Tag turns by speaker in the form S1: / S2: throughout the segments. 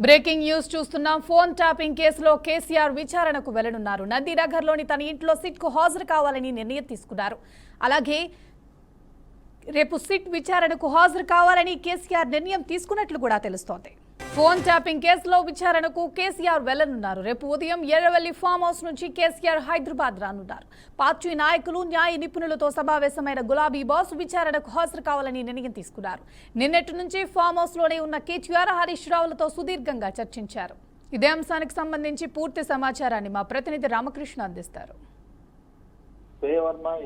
S1: Breaking news చూస్తున్నాం. Phone tapping కేసులో కేసీఆర్ విచారణకు వెళ్లనున్నారు. నందినగర్లోని తన ఇంట్లో సిట్కు హాజరు కావాలని నిర్ణయం తీసుకున్నారు. అలాగే రేపు సిట్ విచారణకు హాజరు కావాలని కేసీఆర్ నిర్ణయం తీసుకున్నట్లు కూడా తెలుస్తోంది. ఫోన్ ట్యాపింగ్ కేసులో విచారణకు కేసీఆర్ వెళ్లనున్నారు. రేపు ఉదయం ఎర్రవెల్లి ఫామ్ హౌస్ నుంచి కేసీఆర్ హైదరాబాద్ రానున్నారు. పార్టీ నాయకులు, న్యాయ నిపుణులతో సమావేశమైన గులాబీ బాస్ విచారణకు హాజరు కావాలని నిర్ణయం తీసుకున్నారు. నిన్నటి నుంచి ఫామ్ హౌస్ లోనే ఉన్న కేటీఆర్, హరీష్ రావులతో సుదీర్ఘంగా చర్చించారు. ఇదే అంశానికి సంబంధించి పూర్తి సమాచారాన్ని మా ప్రతినిధి రామకృష్ణ అందిస్తారు.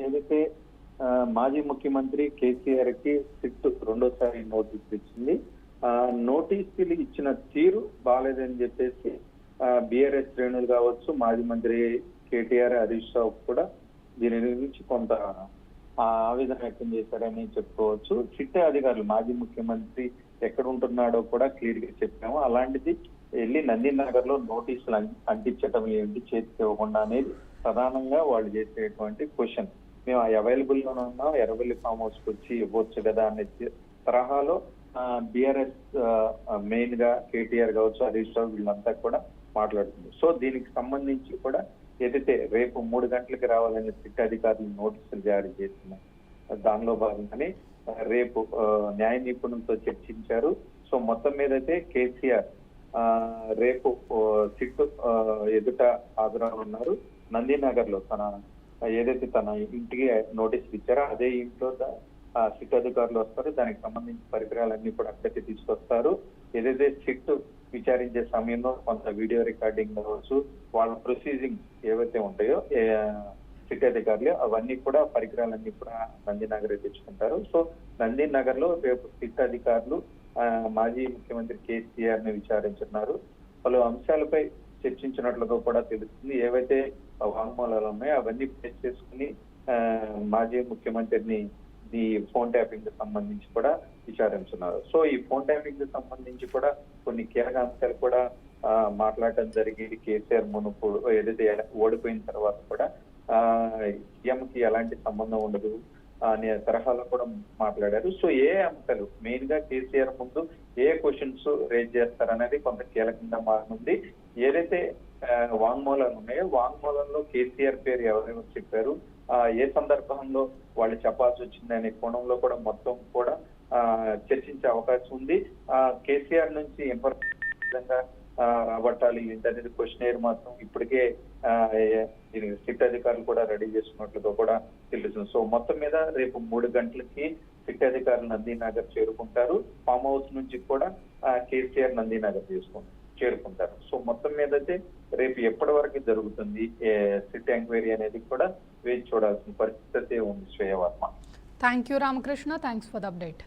S2: ఏదైతే మాజీ ముఖ్యమంత్రి కేసీఆర్ కి సిట్ రెండోసారి నోటీస్ ఇచ్చింది. నోటీసులు ఇచ్చిన తీరు బాగాలేదని చెప్పేసి బీఆర్ఎస్ శ్రేణులు కావచ్చు, మాజీ మంత్రి కేటీఆర్, హరీష్ రావు కూడా దీని గురించి కొంత ఆవేదన వ్యక్తం చేశారని చెప్పుకోవచ్చు. సిట్ అధికారులు మాజీ ముఖ్యమంత్రి ఎక్కడ ఉంటున్నాడో కూడా క్లియర్ గా చెప్పాము. అలాంటిది వెళ్ళి నందినగర్ లో నోటీసులు అంటించడం ఏంటి, చేతికి ఇవ్వకుండా అనేది ప్రధానంగా వాళ్ళు చేసేటువంటి క్వశ్చన్. మేము అవైలబుల్ గా ఉన్నాం, ఎర్రవెల్లి ఫామ్ హౌస్ కి వచ్చి ఇవ్వచ్చు కదా అనే తరహాలో బీఆర్ఎస్ మెయిన్ గా కేటీఆర్ కావచ్చు, హరీష్ రావు వీళ్ళంతా కూడా మాట్లాడుతుంది. సో దీనికి సంబంధించి కూడా ఏదైతే రేపు 3 గంటలకి రావాలని సిట్ అధికారులు నోటీసులు జారీ చేస్తున్నారు. దానిలో భాగంగానే రేపు న్యాయ నిపుణులతో చర్చించారు. సో మొత్తం మీద అయితే కేసీఆర్ రేపు సిట్ ఎదుట హాజరవున్నారు. నందినగర్ లో ఏదైతే తన ఇంటికి నోటీసులు ఇచ్చారో అదే ఇంట్లో సిట్ అధికారులు వస్తారు. దానికి సంబంధించి పరికరాలన్నీ కూడా అక్కడికి తీసుకొస్తారు. ఏదైతే సిట్ విచారించే సమయంలో కొంత వీడియో రికార్డింగ్ కావచ్చు, వాళ్ళ ప్రొసీజింగ్ ఏవైతే ఉంటాయో సిట్ అధికారులు అవన్నీ కూడా పరికరాలన్నీ కూడా నందినగర్ తెచ్చుకుంటారు. సో నందినగర్ లో రేపు సిట్ అధికారులు మాజీ ముఖ్యమంత్రి కేసీఆర్ ని విచారించున్నారు. పలు అంశాలపై చర్చించినట్లుగా కూడా తెలుస్తుంది. ఏవైతే వాంగ్మూలాలు ఉన్నాయో అవన్నీ బేస్ చేసుకుని మాజీ ముఖ్యమంత్రిని ఈ ఫోన్ ట్యాపింగ్ కి సంబంధించి కూడా విచారించున్నారు. సో ఈ ఫోన్ ట్యాపింగ్ కి సంబంధించి కూడా కొన్ని కీలక అంశాలు కూడా మాట్లాడటం జరిగింది. కేసీఆర్ మునుపు ఏదైతే ఓడిపోయిన తర్వాత కూడా సీఎంకి ఎలాంటి సంబంధం ఉండదు అనే తరహాలో కూడా మాట్లాడారు. సో ఏ అంశాలు మెయిన్ గా కేసీఆర్ ముందు ఏ క్వశ్చన్స్ రేజ్ చేస్తారనేది కొంత కీలకంగా మారనుంది. ఏదైతే వాంగ్మూలాలు ఉన్నాయో వాంగ్మూలంలో కేసీఆర్ పేరు ఎవరైనా చెప్పారు, ఏ సందర్భంలో వాళ్ళు చెప్పాల్సి వచ్చింది అనే కోణంలో కూడా మొత్తం కూడా చర్చించే అవకాశం ఉంది. కేసీఆర్ నుంచి ఇన్ఫర్మేషన్ రాబట్టాలి ఏంటనేది క్వశ్చన్ మాత్రం ఇప్పటికే సిట్ అధికారులు కూడా రెడీ చేస్తున్నట్లుగా కూడా తెలుస్తుంది. సో మొత్తం మీద రేపు 3 గంటలకి సిట్ అధికారులు నందినగర్ చేరుకుంటారు. ఫామ్ హౌస్ నుంచి కూడా కేసీఆర్ నందినగర్ చేరుకుంటారు. సో మొత్తం మీద అయితే రేపు ఎప్పటి వరకు జరుగుతుంది సిట్ ఎంక్వైరీ అనేది కూడా వేచి చూడాల్సిన పరిస్థితి ఉంది. Shreya Varma.
S1: Thank you Ramakrishna, thanks for the update.